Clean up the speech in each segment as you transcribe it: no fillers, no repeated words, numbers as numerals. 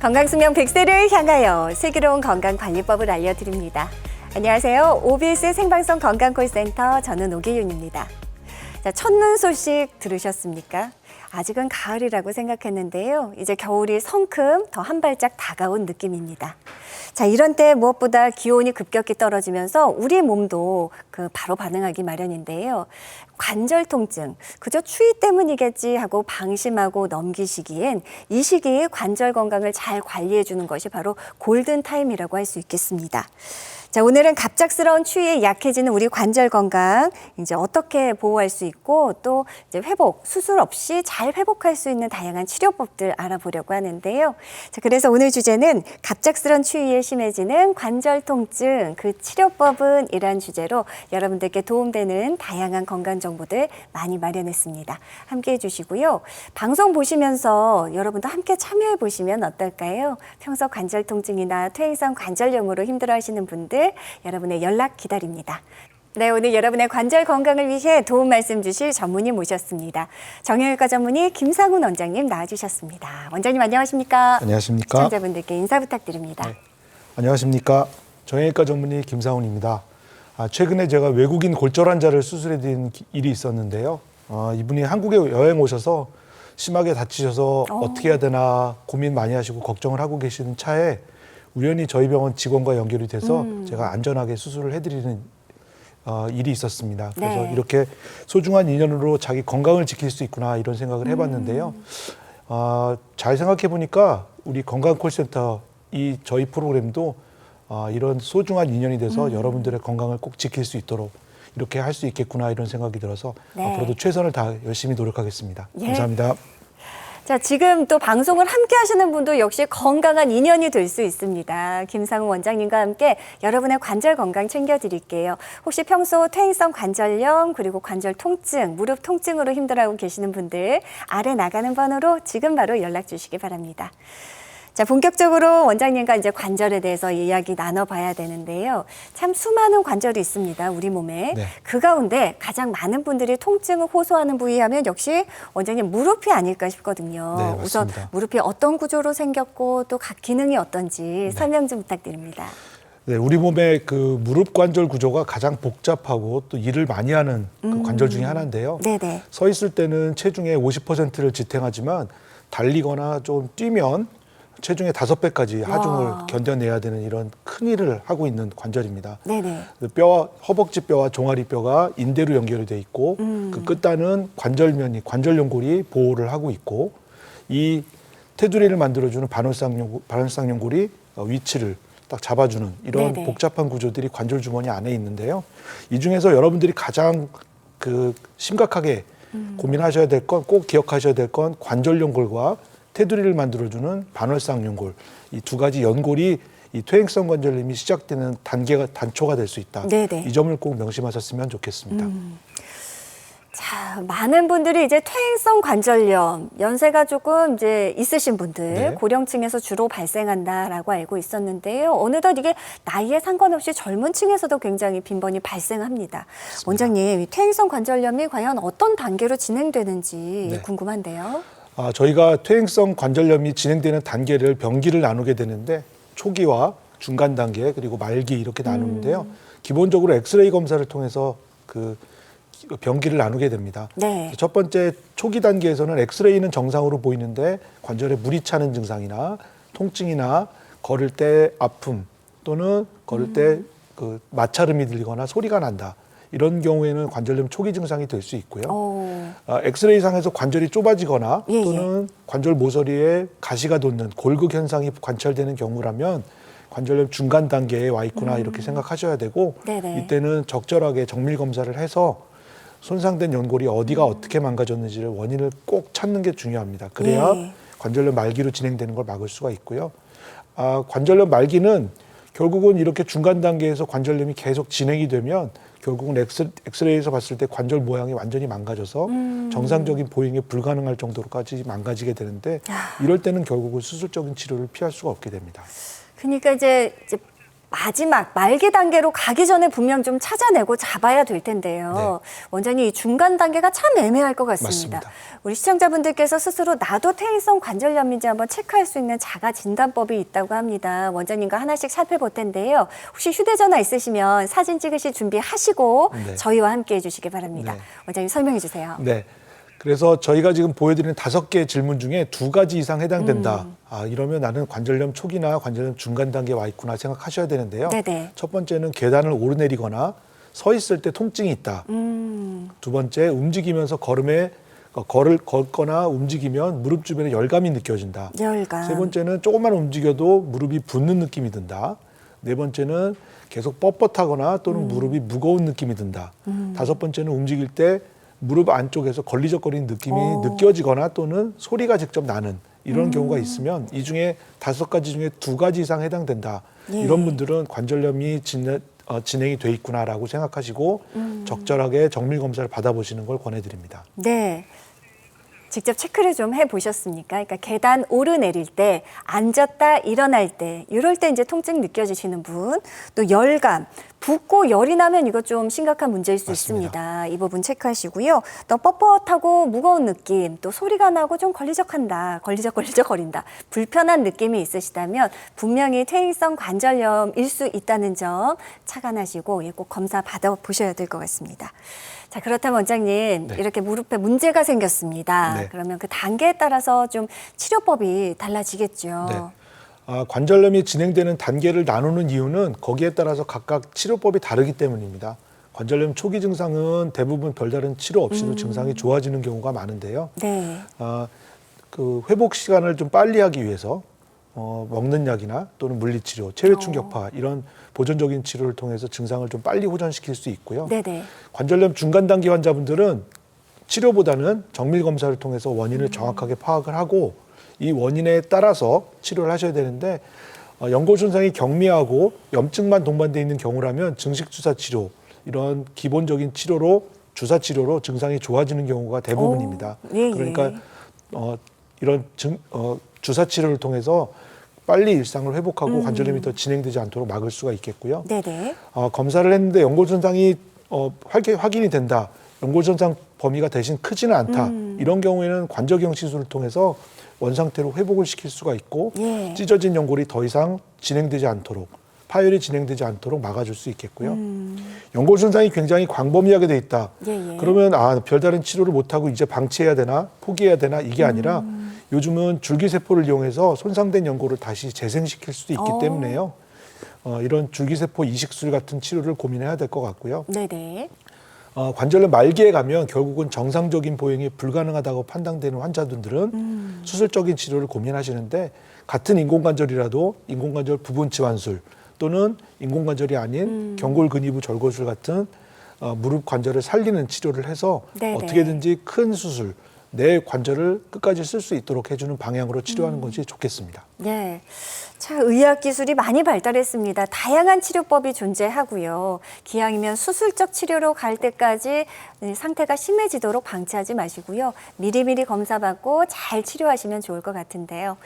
건강수명 100세를 향하여 슬기로운 건강관리법을 알려드립니다. 안녕하세요. OBS 생방송 건강콜센터 저는 오기윤입니다. 자, 첫눈 소식 들으셨습니까? 아직은 가을이라고 생각했는데요. 이제 겨울이 성큼 더 한 발짝 다가온 느낌입니다. 자, 이런 때 무엇보다 기온이 급격히 떨어지면서 우리 몸도 바로 반응하기 마련인데요. 관절 통증, 그저 추위 때문이겠지 하고 방심하고 넘기시기엔 이 시기에 관절 건강을 잘 관리해 주는 것이 바로 골든타임이라고 할 수 있겠습니다. 자, 오늘은 갑작스러운 추위에 약해지는 우리 관절 건강 이제 어떻게 보호할 수 있고 또 이제 수술 없이 잘 회복할 수 있는 다양한 치료법들 알아보려고 하는데요. 자, 그래서 오늘 주제는 갑작스러운 추위에 심해지는 관절 통증, 그 치료법은 이란 주제로 여러분들께 도움되는 다양한 건강 정보들 많이 마련했습니다. 함께 해주시고요. 방송 보시면서 여러분도 함께 참여해 보시면 어떨까요? 평소 관절 통증이나 퇴행성 관절염으로 힘들어하시는 분들 여러분의 연락 기다립니다. 네, 오늘 여러분의 관절 건강을 위해 도움 말씀 주실 전문의 모셨습니다. 정형외과 전문의 김상훈 원장님 나와주셨습니다. 원장님 안녕하십니까? 안녕하십니까? 시청자분들께 인사 부탁드립니다. 네. 안녕하십니까? 정형외과 전문의 김상훈입니다. 최근에 제가 외국인 골절 환자를 수술해드린 일이 있었는데요. 이분이 한국에 여행 오셔서 심하게 다치셔서 어떻게 해야 되나 고민 많이 하시고 걱정을 하고 계시는 차에 우연히 저희 병원 직원과 연결이 돼서 제가 안전하게 수술을 해드리는 일이 있었습니다. 그래서 네. 이렇게 소중한 인연으로 자기 건강을 지킬 수 있구나 이런 생각을 해봤는데요. 잘 생각해 보니까 우리 건강콜센터 저희 프로그램도 이런 소중한 인연이 돼서 여러분들의 건강을 꼭 지킬 수 있도록 이렇게 할 수 있겠구나 이런 생각이 들어서 네. 앞으로도 최선을 다해 열심히 노력하겠습니다. 예. 감사합니다. 자, 지금 또 방송을 함께 하시는 분도 역시 건강한 인연이 될 수 있습니다. 김상훈 원장님과 함께 여러분의 관절 건강 챙겨드릴게요. 혹시 평소 퇴행성 관절염 그리고 관절 통증, 무릎 통증으로 힘들어하고 계시는 분들 아래 나가는 번호로 지금 바로 연락 주시기 바랍니다. 자, 본격적으로 원장님과 이제 관절에 대해서 이야기 나눠봐야 되는데요. 참 수많은 관절이 있습니다, 우리 몸에. 네. 그 가운데 가장 많은 분들이 통증을 호소하는 부위 하면 역시 원장님 무릎이 아닐까 싶거든요. 네, 맞습니다. 우선 무릎이 어떤 구조로 생겼고 또 각 기능이 어떤지 설명 좀 부탁드립니다. 네, 우리 몸의 그 무릎 관절 구조가 가장 복잡하고 또 일을 많이 하는 그 관절 중에 하나인데요. 네네. 서 있을 때는 체중의 50%를 지탱하지만 달리거나 좀 뛰면 체중의 5배까지 하중을 와. 견뎌내야 되는 이런 큰 일을 하고 있는 관절입니다. 네네. 허벅지 뼈와 종아리 뼈가 인대로 연결이 돼 있고 그 끝단은 관절 연골이 보호를 하고 있고 이 테두리를 만들어주는 반월상 연골이 위치를 딱 잡아주는 이런 네네. 복잡한 구조들이 관절 주머니 안에 있는데요. 이 중에서 여러분들이 가장 심각하게 고민하셔야 될 건, 꼭 기억하셔야 될 건 관절 연골과 테두리를 만들어주는 반월상 연골, 이 두 가지 연골이 이 퇴행성 관절염이 시작되는 단초가 될 수 있다. 네네. 이 점을 꼭 명심하셨으면 좋겠습니다. 자, 많은 분들이 이제 퇴행성 관절염, 연세가 조금 이제 있으신 분들, 네. 고령층에서 주로 발생한다라고 알고 있었는데요. 어느덧 이게 나이에 상관없이 젊은 층에서도 굉장히 빈번히 발생합니다. 원장님, 이 퇴행성 관절염이 과연 어떤 단계로 진행되는지 네. 궁금한데요. 저희가 퇴행성 관절염이 진행되는 단계를 병기를 나누게 되는데 초기와 중간 단계 그리고 말기 이렇게 나누는데요. 기본적으로 엑스레이 검사를 통해서 그 병기를 나누게 됩니다. 네. 첫 번째 초기 단계에서는 엑스레이는 정상으로 보이는데 관절에 물이 차는 증상이나 통증이나 걸을 때 아픔 또는 걸을 때 마찰음이 들리거나 소리가 난다. 이런 경우에는 관절염 초기 증상이 될 수 있고요. 엑스레이 상에서 관절이 좁아지거나 예, 또는 관절 모서리에 가시가 돋는 골극 현상이 관찰되는 경우라면 관절염 중간 단계에 와 있구나 이렇게 생각하셔야 되고 네네. 이때는 적절하게 정밀 검사를 해서 손상된 연골이 어디가 어떻게 망가졌는지를 원인을 꼭 찾는 게 중요합니다. 그래야 예. 관절염 말기로 진행되는 걸 막을 수가 있고요. 관절염 말기는 결국은 이렇게 중간 단계에서 관절염이 계속 진행이 되면 결국은 엑스레이에서 봤을 때 관절 모양이 완전히 망가져서 정상적인 보행이 불가능할 정도로까지 망가지게 되는데 이럴 때는 결국은 수술적인 치료를 피할 수가 없게 됩니다. 그러니까 이제 마지막 말기 단계로 가기 전에 분명 좀 찾아내고 잡아야 될 텐데요. 원장님, 이 중간 단계가 참 애매할 것 같습니다. 맞습니다. 우리 시청자분들께서 스스로 나도 퇴행성 관절염인지 한번 체크할 수 있는 자가 진단법이 있다고 합니다. 원장님과 하나씩 살펴볼 텐데요. 혹시 휴대전화 있으시면 사진 찍으실 준비하시고 네. 저희와 함께 해주시기 바랍니다. 네. 원장님 설명해 주세요. 네. 그래서 저희가 지금 보여드리는 5개의 질문 중에 2가지 이상 해당된다. 이러면 나는 관절염 초기나 관절염 중간 단계에 와 있구나 생각하셔야 되는데요. 네네. 첫 번째는 계단을 오르내리거나 서 있을 때 통증이 있다. 두 번째, 움직이면서 걷거나 움직이면 무릎 주변에 열감이 느껴진다. 열감. 세 번째는 조금만 움직여도 무릎이 붓는 느낌이 든다. 네 번째는 계속 뻣뻣하거나 또는 무릎이 무거운 느낌이 든다. 다섯 번째는 움직일 때 무릎 안쪽에서 걸리적거리는 느낌이 느껴지거나 또는 소리가 직접 나는 이런 경우가 있으면 이 중에 5가지 중에 2가지 이상 해당된다. 예. 이런 분들은 관절염이 진행이 돼 있구나라고 생각하시고 적절하게 정밀 검사를 받아보시는 걸 권해드립니다. 네. 직접 체크를 좀 해보셨습니까? 그러니까 계단 오르내릴 때, 앉았다 일어날 때, 이럴 때 이제 통증 느껴지시는 분, 또 열감, 붓고 열이 나면 이거 좀 심각한 문제일 수 맞습니다. 있습니다. 이 부분 체크하시고요. 또 뻣뻣하고 무거운 느낌, 또 소리가 나고 좀 걸리적거린다, 불편한 느낌이 있으시다면 분명히 퇴행성 관절염일 수 있다는 점 착안하시고 꼭 검사 받아보셔야 될 것 같습니다. 자, 그렇다면 원장님, 네. 이렇게 무릎에 문제가 생겼습니다. 네. 그러면 그 단계에 따라서 좀 치료법이 달라지겠죠. 네. 관절염이 진행되는 단계를 나누는 이유는 거기에 따라서 각각 치료법이 다르기 때문입니다. 관절염 초기 증상은 대부분 별다른 치료 없이도 증상이 좋아지는 경우가 많은데요. 네. 그 회복 시간을 좀 빨리 하기 위해서 먹는 약이나 또는 물리치료, 체외충격파 이런 보존적인 치료를 통해서 증상을 좀 빨리 호전시킬 수 있고요. 네네. 관절염 중간 단계 환자분들은 치료보다는 정밀 검사를 통해서 원인을 정확하게 파악을 하고 이 원인에 따라서 치료를 하셔야 되는데 연골 손상이 경미하고 염증만 동반되어 있는 경우라면 증식 주사 치료 이런 기본적인 치료로 주사 치료로 증상이 좋아지는 경우가 대부분입니다. 예. 그러니까 이런 주사 치료를 통해서 빨리 일상을 회복하고 관절염이 더 진행되지 않도록 막을 수가 있겠고요. 네네. 검사를 했는데 연골 손상이 확인이 된다. 연골 손상 범위가 대신 크지는 않다. 이런 경우에는 관저경 시술을 통해서 원상태로 회복을 시킬 수가 있고 예. 찢어진 연골이 더 이상 진행되지 않도록 파열이 진행되지 않도록 막아줄 수 있겠고요. 연골 손상이 굉장히 광범위하게 돼 있다. 예. 그러면 별다른 치료를 못하고 이제 방치해야 되나 포기해야 되나 이게 아니라 요즘은 줄기세포를 이용해서 손상된 연골을 다시 재생시킬 수도 있기 때문에요. 이런 줄기세포 이식술 같은 치료를 고민해야 될 것 같고요. 네네. 관절염 말기에 가면 결국은 정상적인 보행이 불가능하다고 판단되는 환자분들은 수술적인 치료를 고민하시는데 같은 인공관절이라도 인공관절 부분 치환술 또는 인공관절이 아닌 경골근위부 절골술 같은 무릎 관절을 살리는 치료를 해서 네네. 어떻게든지 큰 수술, 내 관절을 끝까지 쓸 수 있도록 해주는 방향으로 치료하는 것이 좋겠습니다. 네. 자, 의학 기술이 많이 발달했습니다. 다양한 치료법이 존재하고요. 기왕이면 수술적 치료로 갈 때까지 상태가 심해지도록 방치하지 마시고요. 미리미리 검사받고 잘 치료하시면 좋을 것 같은데요.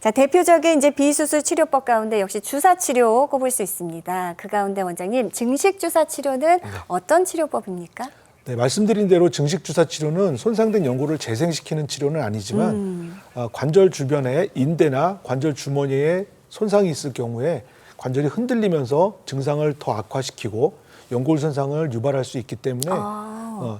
자, 대표적인 이제 비수술 치료법 가운데 역시 주사 치료 꼽을 수 있습니다. 그 가운데 원장님, 증식 주사 치료는 어떤 치료법입니까? 네, 말씀드린 대로 증식 주사 치료는 손상된 연골을 재생시키는 치료는 아니지만 관절 주변에 인대나 관절 주머니에 손상이 있을 경우에 관절이 흔들리면서 증상을 더 악화시키고 연골 손상을 유발할 수 있기 때문에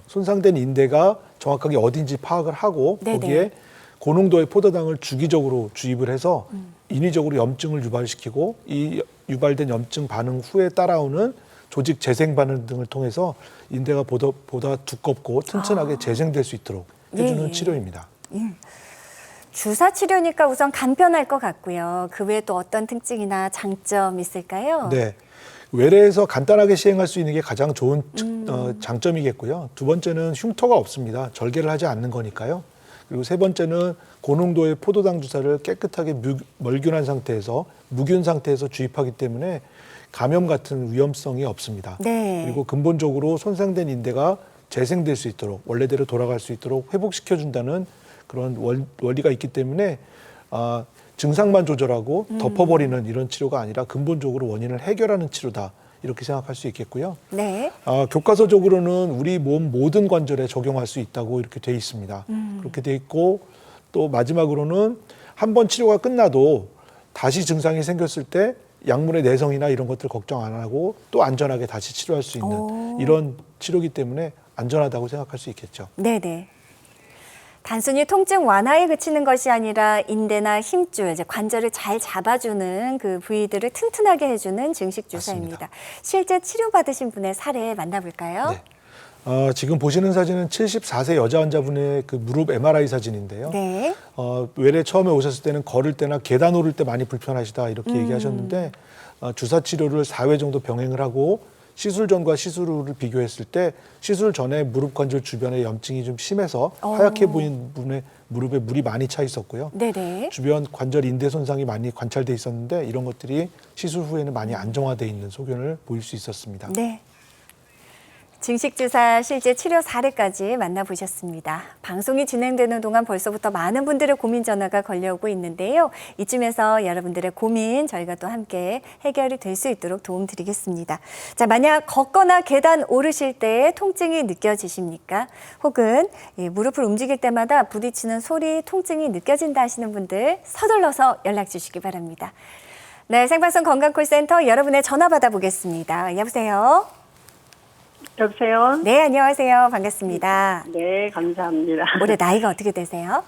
손상된 인대가 정확하게 어딘지 파악을 하고 네네. 거기에 고농도의 포도당을 주기적으로 주입을 해서 인위적으로 염증을 유발시키고 이 유발된 염증 반응 후에 따라오는 조직 재생 반응 등을 통해서 인대가 보다 두껍고 튼튼하게 재생될 수 있도록 해주는 예. 치료입니다. 주사 치료니까 우선 간편할 것 같고요. 그 외에 또 어떤 특징이나 장점 있을까요? 네. 외래에서 간단하게 시행할 수 있는 게 가장 좋은 장점이겠고요. 두 번째는 흉터가 없습니다. 절개를 하지 않는 거니까요. 그리고 세 번째는 고농도의 포도당 주사를 깨끗하게 멀균한 상태에서 무균 상태에서 주입하기 때문에 감염 같은 위험성이 없습니다. 네. 그리고 근본적으로 손상된 인대가 재생될 수 있도록 원래대로 돌아갈 수 있도록 회복시켜준다는 그런 원리가 있기 때문에 증상만 조절하고 덮어버리는 이런 치료가 아니라 근본적으로 원인을 해결하는 치료다. 이렇게 생각할 수 있겠고요. 네. 교과서적으로는 우리 몸 모든 관절에 적용할 수 있다고 이렇게 돼 있습니다. 그렇게 돼 있고 또 마지막으로는 한 번 치료가 끝나도 다시 증상이 생겼을 때 약물의 내성이나 이런 것들 걱정 안 하고 또 안전하게 다시 치료할 수 있는 이런 치료기 때문에 안전하다고 생각할 수 있겠죠. 네네. 단순히 통증 완화에 그치는 것이 아니라 인대나 힘줄, 이제 관절을 잘 잡아주는 그 부위들을 튼튼하게 해주는 증식 주사입니다. 맞습니다. 실제 치료받으신 분의 사례 만나볼까요? 네. 지금 보시는 사진은 74세 여자 환자분의 그 무릎 MRI 사진인데요. 네. 외래 처음에 오셨을 때는 걸을 때나 계단 오를 때 많이 불편하시다 이렇게 얘기하셨는데 주사 치료를 4회 정도 병행을 하고 시술 전과 시술 후를 비교했을 때 시술 전에 무릎 관절 주변에 염증이 좀 심해서 하얗게 보인 분의 무릎에 물이 많이 차 있었고요. 네네. 주변 관절 인대 손상이 많이 관찰돼 있었는데 이런 것들이 시술 후에는 많이 안정화돼 있는 소견을 보일 수 있었습니다. 네. 증식주사 실제 치료 사례까지 만나보셨습니다. 방송이 진행되는 동안 벌써부터 많은 분들의 고민 전화가 걸려오고 있는데요. 이쯤에서 여러분들의 고민 저희가 또 함께 해결이 될 수 있도록 도움드리겠습니다. 자, 만약 걷거나 계단 오르실 때 통증이 느껴지십니까? 혹은 무릎을 움직일 때마다 부딪히는 소리, 통증이 느껴진다 하시는 분들 서둘러서 연락 주시기 바랍니다. 네, 생방송 건강콜센터 여러분의 전화 받아보겠습니다. 여보세요? 여보세요? 네, 안녕하세요. 반갑습니다. 네, 감사합니다. 올해 나이가 어떻게 되세요?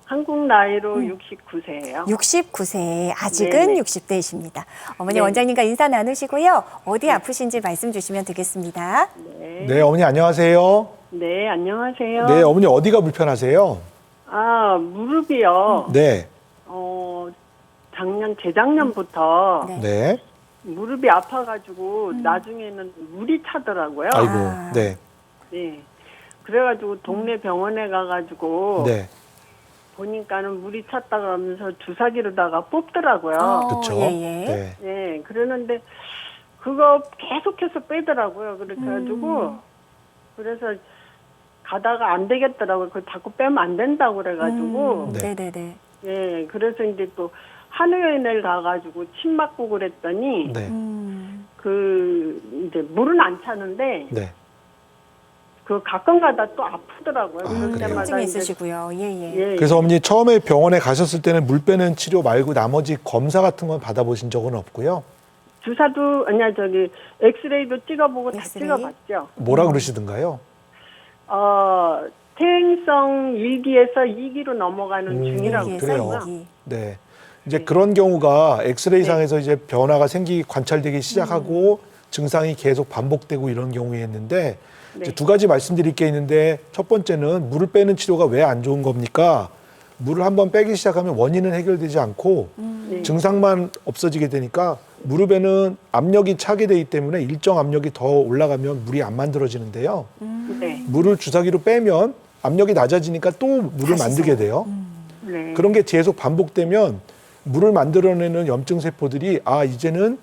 한국 나이로 69세예요. 69세, 아직은 네네. 60대이십니다. 어머니 네. 원장님과 인사 나누시고요. 어디 아프신지 말씀 주시면 되겠습니다. 네. 네, 어머니 안녕하세요. 네, 안녕하세요. 네, 어머니 어디가 불편하세요? 무릎이요. 네, 재작년부터 네. 네. 무릎이 아파가지고 나중에는 물이 차더라고요. 아이고, 아. 네, 네. 그래가지고 동네 병원에 가가지고 네, 보니까는 물이 찼다 그러면서 주사기로다가 뽑더라고요. 그렇죠. 예, 예. 네, 네, 그러는데 그거 계속해서 빼더라고요. 그렇게 해가지고 그래서 가다가 안 되겠더라고요. 그걸 자꾸 빼면 안 된다고 그래가지고 네. 네네네. 예, 그래서 이제 또 한의원을 가가지고 침 맞고 그랬더니 네, 이제 물은 안 차는데 네. 그 가끔가다 또 아프더라고요. 그럴 그래요? 때마다 통증이 이제 있으시고요. 예, 예. 예, 그래서 어머니 처음에 병원에 가셨을 때는 물 빼는 치료 말고 나머지 검사 같은 건 받아보신 적은 없고요. 주사도 아니야 엑스레이도 찍어보고 엑스레이? 다 찍어봤죠. 뭐라 그러시던가요? 퇴행성 1기에서 2기로 넘어가는 중이라고 여기에서 그래요. 그러고요. 여기. 네. 이제 그런 경우가 엑스레이 상에서 이제 변화가 관찰되기 시작하고 증상이 계속 반복되고 이런 경우였는데 이제 네. 두 가지 말씀드릴 게 있는데 첫 번째는 물을 빼는 치료가 왜 안 좋은 겁니까? 물을 한번 빼기 시작하면 원인은 해결되지 않고 네. 증상만 없어지게 되니까 무릎에는 압력이 차게 되기 때문에 일정 압력이 더 올라가면 물이 안 만들어지는데요. 네. 물을 주사기로 빼면 압력이 낮아지니까 또 물을 다시 만들게 써. 돼요. 네. 그런 게 계속 반복되면 물을 만들어내는 염증 세포들이 이제는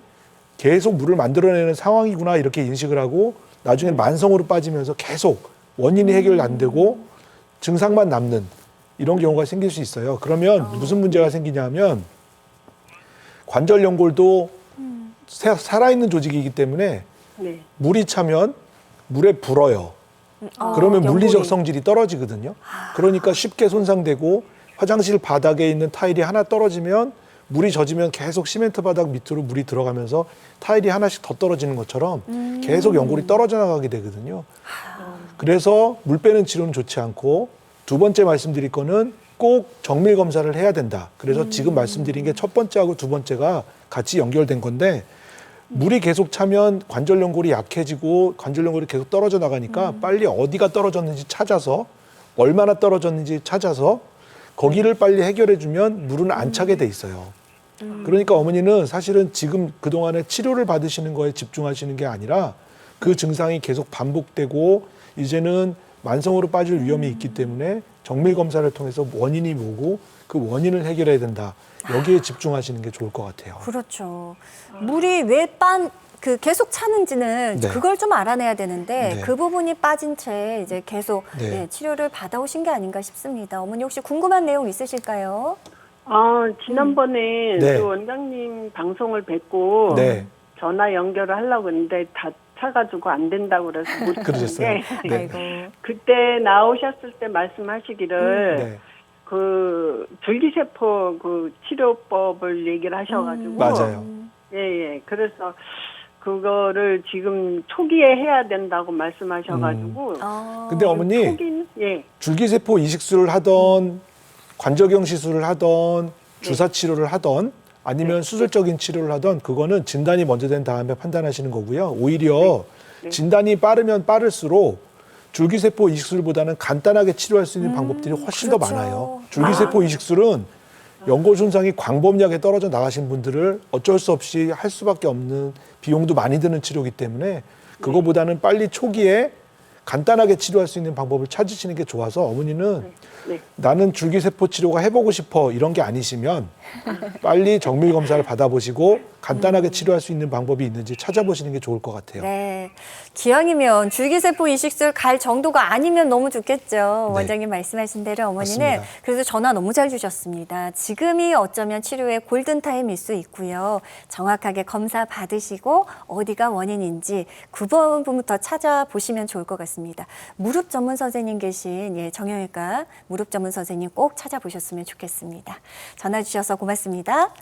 계속 물을 만들어내는 상황이구나 이렇게 인식을 하고 나중에 만성으로 빠지면서 계속 원인이 해결 안 되고 증상만 남는 이런 경우가 생길 수 있어요. 그러면 무슨 문제가 생기냐면 관절 연골도 살아있는 조직이기 때문에 네. 물이 차면 물에 불어요. 그러면 연골이. 물리적 성질이 떨어지거든요. 그러니까 쉽게 손상되고 화장실 바닥에 있는 타일이 하나 떨어지면 물이 젖으면 계속 시멘트 바닥 밑으로 물이 들어가면서 타일이 하나씩 더 떨어지는 것처럼 계속 연골이 떨어져 나가게 되거든요. 그래서 물 빼는 치료는 좋지 않고 두 번째 말씀드릴 거는 꼭 정밀 검사를 해야 된다. 그래서 지금 말씀드린 게 첫 번째하고 두 번째가 같이 연결된 건데 물이 계속 차면 관절 연골이 약해지고 관절 연골이 계속 떨어져 나가니까 빨리 어디가 떨어졌는지 찾아서 얼마나 떨어졌는지 찾아서 거기를 빨리 해결해 주면 물은 안 차게 돼 있어요. 그러니까 어머니는 사실은 지금 그동안에 치료를 받으시는 거에 집중하시는 게 아니라 그 증상이 계속 반복되고 이제는 만성으로 빠질 위험이 있기 때문에 정밀 검사를 통해서 원인이 뭐고 그 원인을 해결해야 된다. 여기에 집중하시는 게 좋을 것 같아요. 그렇죠. 물이 왜 계속 차는지는 네. 그걸 좀 알아내야 되는데 네. 그 부분이 빠진 채 이제 계속 네. 치료를 받아오신 게 아닌가 싶습니다. 어머니 혹시 궁금한 내용 있으실까요? 지난번에 네. 그 원장님 방송을 뵙고 네. 전화 연결을 하려고 했는데 다 차가지고 안 된다고 그래서 못 그러셨어요? 했는데 네. 아이고. 그때 나오셨을 때 말씀하시기를 네. 그 줄기세포 그 치료법을 얘기를 하셔가지고 맞아요. 예. 그래서 그거를 지금 초기에 해야 된다고 말씀하셔가지고 근데 어머니 초기는 줄기세포 이식술을 하던 관절경 시술을 하던 주사 치료를 하던 아니면 수술적인 치료를 하던 그거는 진단이 먼저 된 다음에 판단하시는 거고요. 오히려 진단이 빠르면 빠를수록 줄기세포 이식술보다는 간단하게 치료할 수 있는 방법들이 훨씬 더 그렇죠. 많아요. 줄기세포 이식술은 연골 손상이 광범위하게 떨어져 나가신 분들을 어쩔 수 없이 할 수밖에 없는 비용도 많이 드는 치료이기 때문에 그거보다는 빨리 초기에 간단하게 치료할 수 있는 방법을 찾으시는 게 좋아서 어머니는 네. 나는 줄기세포 치료가 해보고 싶어 이런 게 아니시면 빨리 정밀 검사를 받아보시고 간단하게 치료할 수 있는 방법이 있는지 찾아보시는 게 좋을 것 같아요. 네. 기왕이면 줄기세포 이식술 갈 정도가 아니면 너무 좋겠죠. 네. 원장님 말씀하신 대로 어머니는 맞습니다. 그래서 전화 너무 잘 주셨습니다. 지금이 어쩌면 치료의 골든타임일 수 있고요. 정확하게 검사 받으시고 어디가 원인인지 그 부분부터 찾아보시면 좋을 것 같습니다. 무릎 전문 선생님 계신 정형외과 무릎 전문 선생님 꼭 찾아보셨으면 좋겠습니다. 전화 주셔서 고맙습니다.